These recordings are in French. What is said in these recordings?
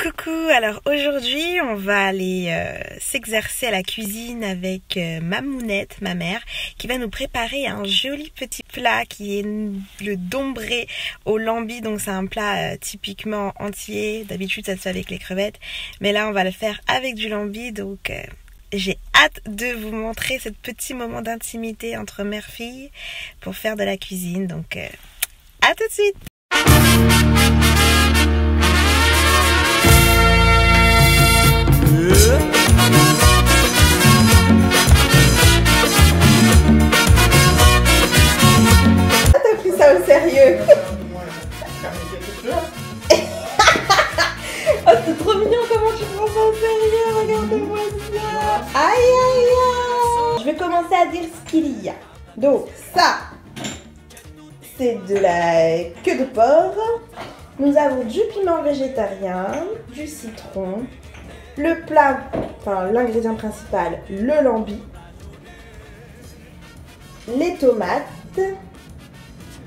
Coucou, alors aujourd'hui on va aller s'exercer à la cuisine avec Mamounette, ma mère, qui va nous préparer un joli petit plat qui est le dombré au lambi. Donc c'est un plat typiquement entier, d'habitude ça se fait avec les crevettes, mais là on va le faire avec du lambi, donc j'ai hâte de vous montrer ce petit moment d'intimité entre mère-fille pour faire de la cuisine, donc à tout de suite. T'as pris ça au sérieux? Oh, c'est trop mignon comment tu prends ça au sérieux, regardez-moi ça. Aïe aïe aïe. Je vais commencer à dire ce qu'il y a. Donc ça, c'est de la queue de porc. Nous avons du piment végétarien, du citron, le plat, enfin l'ingrédient principal, le lambi, les tomates,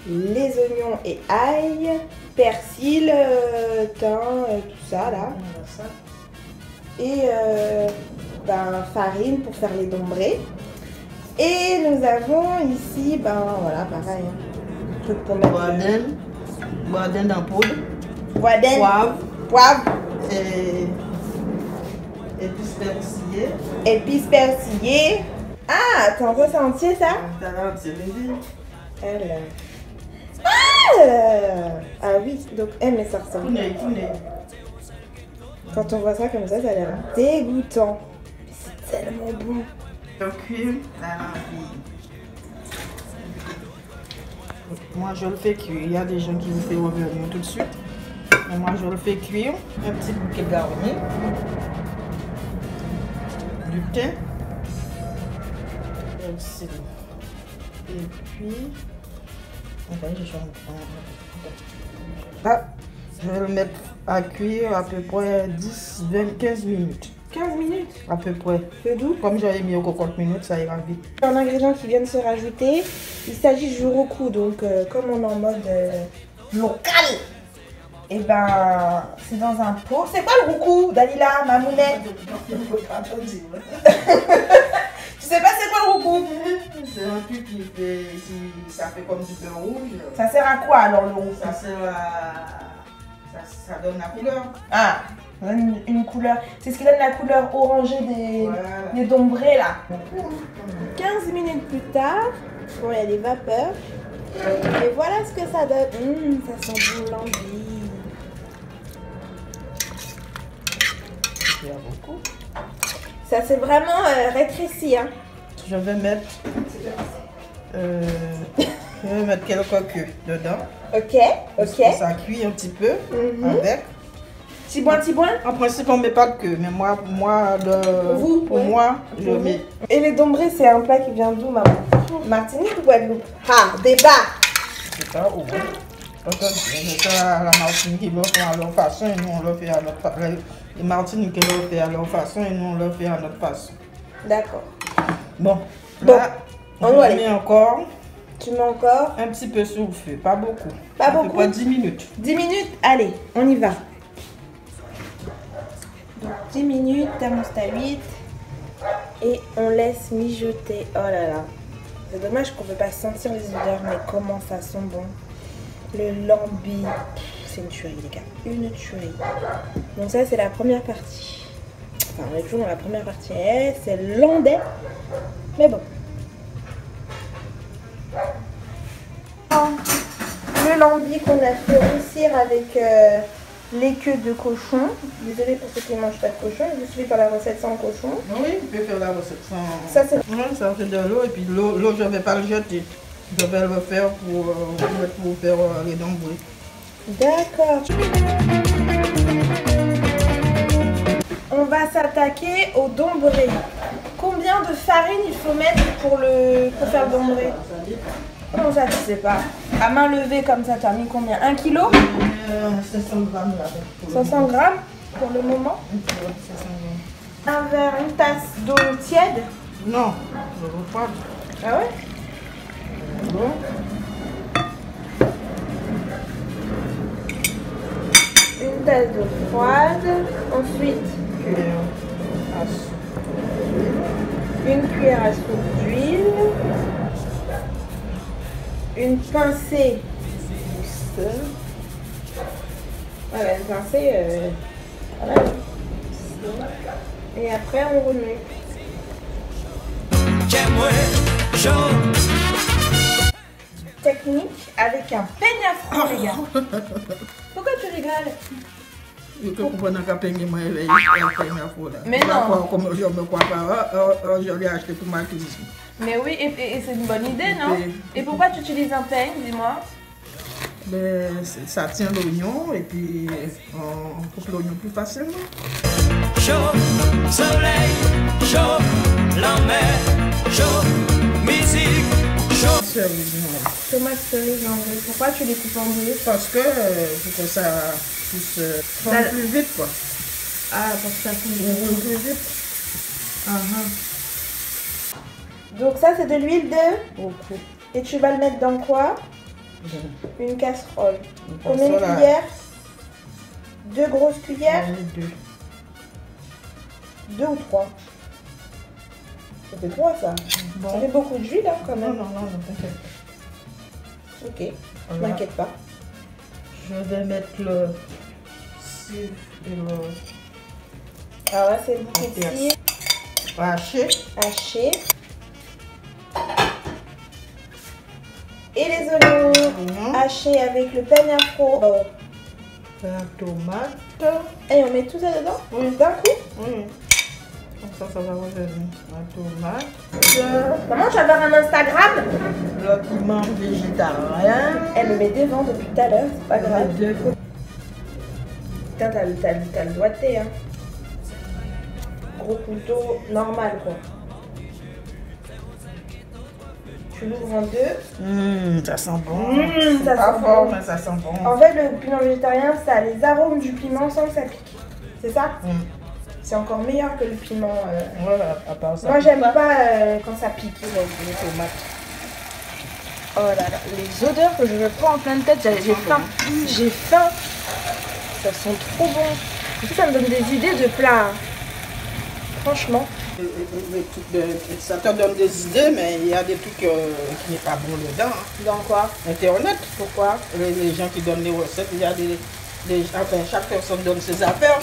les oignons et ail, persil, thym, tout ça là. Et farine pour faire les dombrés. Et nous avons ici, voilà, pareil. Truc pour mettre Boisden en poudre. Boisden. Poivre. Et épices persillées. Épices persillées. Ah, attends, ça c'est entier ça? Ah oui, donc mais ça ressemble. Quand on voit ça comme ça a l'air dégoûtant. C'est tellement bon. Moi je le fais cuire. Il y a des gens qui le font revenir tout de suite. Mais moi je le fais cuire. Un petit bouquet garni. Du thym. Et puis. Je vais le mettre à cuire à peu près 10, 20, 15 minutes. 15 minutes? À peu près. C'est doux. Comme j'avais mis au cocotte minutes, ça ira vite. Un ingrédient qui vient de se rajouter, il s'agit du roucou. Donc comme on est en mode local, et c'est dans un pot. C'est quoi le roucou, Dalila, Mamounette? Tu sais pas c'est quoi le roucou? C'est un truc ça fait comme du beurre rouge. Ça sert à quoi alors le roucou? Ça sert à... Ça donne la couleur. Ah, une couleur. C'est ce qui donne la couleur orangée des dombrés là. 15 minutes plus tard, bon, il y a des vapeurs. Et voilà ce que ça donne. Ça sent bon l'envie. Il y a beaucoup. Ça c'est vraiment rétréci, hein. Je vais mettre quelques queues dedans. Ok. Ça cuit un petit peu avec. Tiboin. En principe, on ne met pas de queue, mais moi je mets. Et les dombrés, c'est un plat qui vient d'où, maman? Martinique ou Guadeloupe? Ah, débat. C'est ça, ou c'est la Martinique qui le fait à leur façon et nous on le fait à notre façon. Les Martiniques qui le fait à leur façon et nous on le fait à notre façon. D'accord. Bon, là, je mets encore. Tu mets encore un petit peu sur le feu, pas beaucoup. Pas beaucoup. Quoi, 10 minutes. 10 minutes? Allez, on y va. Donc 10 minutes, thermostat 8. Et on laisse mijoter. Oh là là. C'est dommage qu'on ne peut pas sentir les odeurs, mais comment ça sent bon. Le lambi. C'est une tuerie, les gars. Une tuerie. Donc ça, c'est la première partie. Enfin, on est toujours dans la première partie. C'est landais. Mais bon. Le lambi qu'on a fait roussir avec les queues de cochon. Désolée pour ceux qui ne mangent pas de cochon. Je suis faire la recette sans cochon. Oui, tu peux faire la recette sans... Ça, c'est... Ouais, ça fait de l'eau et puis l'eau, je ne vais pas le jeter. Je vais le faire pour faire les dombrés. D'accord. On va s'attaquer au dombré. Combien de farine il faut mettre pour faire le dombré? Comment ça, tu sais pas? À main levée comme ça, tu as mis combien? 1 kg? 500 grammes là. 500 grammes pour le moment? 500 grammes. Un verre, une tasse d'eau tiède? Non, je ne veux pas. Ah ouais? Bon. Une tasses d'eau froide. Ensuite, une cuillère à soupe d'huile. Une pincée. Voilà, une pincée. Voilà. Et après, on remet. Technique avec un peigne afro, les gars. Pourquoi tu rigoles? Mais non. Comme je me crois pas, je l'ai acheté pour ma cuisine. Mais oui, et c'est une bonne idée, non? Et pourquoi tu utilises un peigne, dis-moi? Ben, ça tient l'oignon et puis on coupe l'oignon plus facilement. Chaud, soleil, chaud, la mer, chaud, musique, chaud. Tomate cerise en deux. Pourquoi tu les coupes en deux? Parce que pour que ça puisse prendre plus vite, quoi. Ah, pour que ça cuise Plus vite. Donc ça, c'est de l'huile de... Ok. Et tu vas le mettre dans quoi? Une casserole. Combien de casserole, cuillères? 2 grosses cuillères? 2 ou 3? Ça fait 3 ça. Bon. Ça fait beaucoup d'huile hein, quand même. Non, t'inquiète. Ok, je Voilà. m'inquiète pas. Je vais mettre le cire et le Alors là, c'est le bouquet de cire haché. haché. Et les oignons hachés avec le peigne afro. La tomate. Et on met tout ça dedans? Oui. D'un coup? Oui. Comme ça va revenir. La tomate. Maman, tu vas avoir un Instagram? Le piment végétarien. Elle me met des vents depuis tout à l'heure, c'est pas grave. Deux. Putain, t'as le doigté, hein. Gros couteau normal, quoi. Tu l'ouvres en deux. Ça sent bon. Ça Pas sent fort, bon. mais ça sent bon. En fait, le piment végétarien, ça a les arômes du piment sans que ça pique. C'est ça? C'est encore meilleur que le piment. Voilà, à part ça. Moi, j'aime pas quand ça pique. Les tomates. Oh là là, les odeurs que je me prends en pleine tête, j'ai faim. J'ai faim. Ça sent trop bon. En fait, ça me donne des idées de plats. Franchement. Ça te donne des idées, mais il y a des trucs qui n'est pas bon dedans. Dans quoi? Internet. Pourquoi? Les gens qui donnent les recettes, il y a enfin, chaque personne donne ses affaires,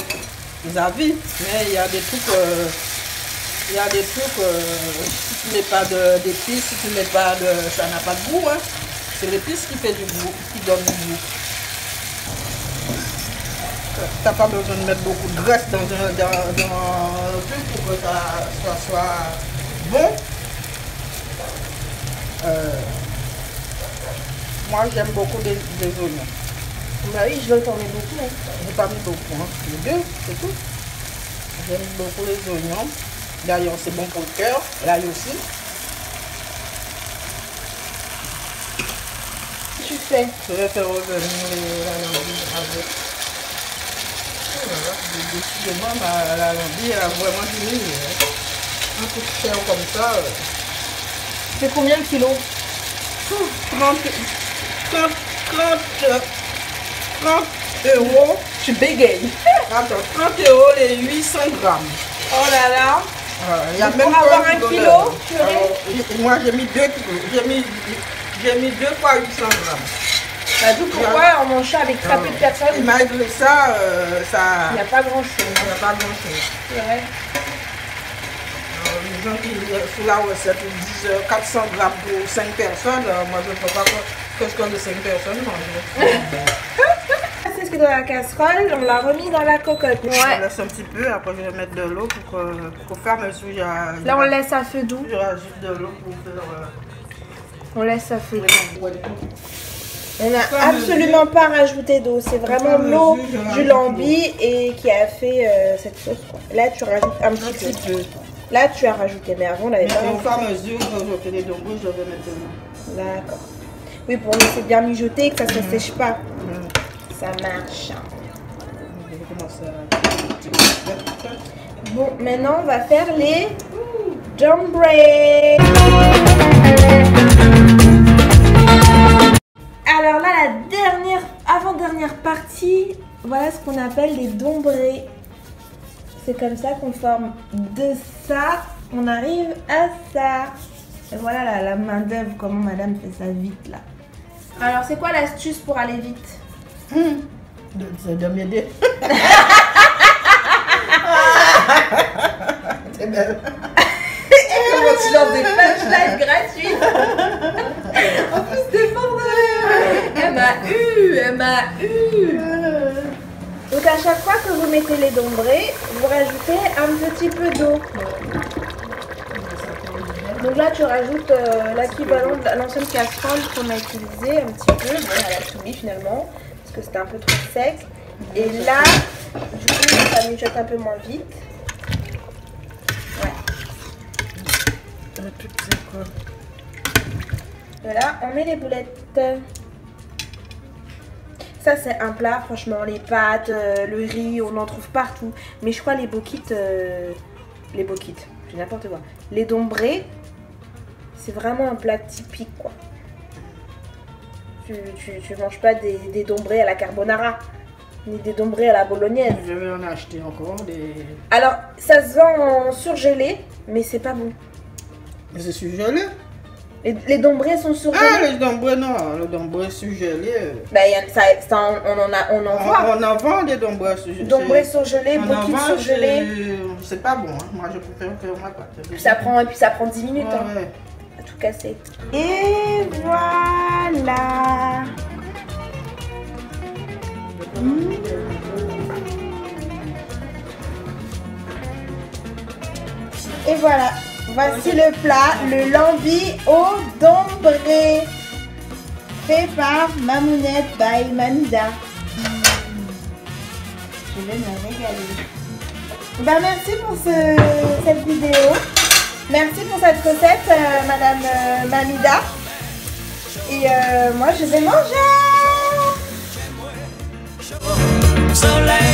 ses avis, mais il y a des trucs, si tu mets pas d'épices, si tu mets pas de, ça n'a pas de goût, hein. C'est l'épice qui fait du goût, qui donne du goût. T'as pas besoin de mettre beaucoup de graisse dans le truc pour que ça soit bon. Moi j'aime beaucoup des oignons. Bah oui, je veux t'en mettre beaucoup. Hein. J'ai pas mis beaucoup, hein. Les deux, c'est tout. J'aime beaucoup les oignons. D'ailleurs, c'est bon pour le cœur. L'ail aussi. Qu'est-ce que tu fais? Je vais faire revenir la lambie avec. Décidément, la lambie, elle a vraiment diminué. Un coup de chair comme ça. C'est combien de kilos? 30 euros. Tu bégayes. Attends, 30 euros les 800 grammes. Oh là là. Il y a Donc même pour pas avoir un kilo, purée. moi j'ai mis 2 kilos. J'ai mis 2 fois 800 grammes. Bah d'où pourquoi on mange ça avec très peu de Et personnes? malgré ça, Il n'y a pas grand chose. il n'y a pas grand chose. C'est vrai. Les gens qui sous la recette ils disent 400 grammes pour 5 personnes. Moi je ne sais pas qu'est-ce que les 5 personnes mangent. C'est ce que dans la casserole, on l'a remis dans la cocotte. Je Ouais. laisse un petit peu, après je vais mettre de l'eau pour faire mes sous. Là on le laisse à feu doux. Je rajoute de l'eau pour faire On laisse à feu doux. les On n'a absolument pas rajouté d'eau. C'est vraiment l'eau du lambi et qui a fait cette sauce. Quoi. Là tu rajoutes un petit peu. Là tu as rajouté, mais avant on n'avait pas Au rajouté. fur et à mesure que je fais les dongos, je vais mettre de l'eau. D'accord. Oui, pour laisser bien mijoter et que ça ne se sèche pas. Ça marche. Je vais commencer à... Bon, maintenant on va faire les jambray. Alors là, la dernière, avant-dernière partie, voilà ce qu'on appelle les dombrés. C'est comme ça qu'on forme de ça, on arrive à ça. Et voilà la main d'œuvre, comment madame fait ça vite là. Alors c'est quoi l'astuce pour aller vite? De m'aider. C'est belle. Comment tu lances des punchlines gratuites? En plus t'es fort de rire. Elle m'a eu. Donc à chaque fois que vous mettez les dombrés, vous rajoutez un petit peu d'eau. Donc là tu rajoutes l'équivalent de l'ancienne casserole qu'on a utilisée un petit peu. Bon, elle a fini finalement parce que c'était un peu trop sec. Et là, du coup ça mijote un peu moins vite. Ouais. Voilà, on met les boulettes. Ça c'est un plat, franchement, les pâtes, le riz, on en trouve partout. Mais je crois les boquites, j'ai n'importe quoi. Les dombrés, c'est vraiment un plat typique quoi. Tu manges pas des dombrés à la carbonara, ni des dombrés à la bolognaise. Je vais en acheter encore des... Alors, ça se vend en surgelé, mais c'est pas bon. Mais c'est surgelé. Les dombrés sont surgelés. Ah, les dombrés, non. Les dombrés surgelés. Ben, on en voit. On en vend des dombrés surgelés. Dombrés surgelés, boquites surgelées. C'est pas bon. Hein. Moi, je préfère faire ma pâte. Ça prend 10 minutes. Ouais, Hein. ouais. À tout casser. Et voilà. Et voilà. Voici le plat, le lambi au dombré, fait par Mamounette by Mamida. Je vais me régaler. Ben, merci pour cette vidéo. Merci pour cette recette, Madame Mamida. Et moi, je vais manger. Soleil.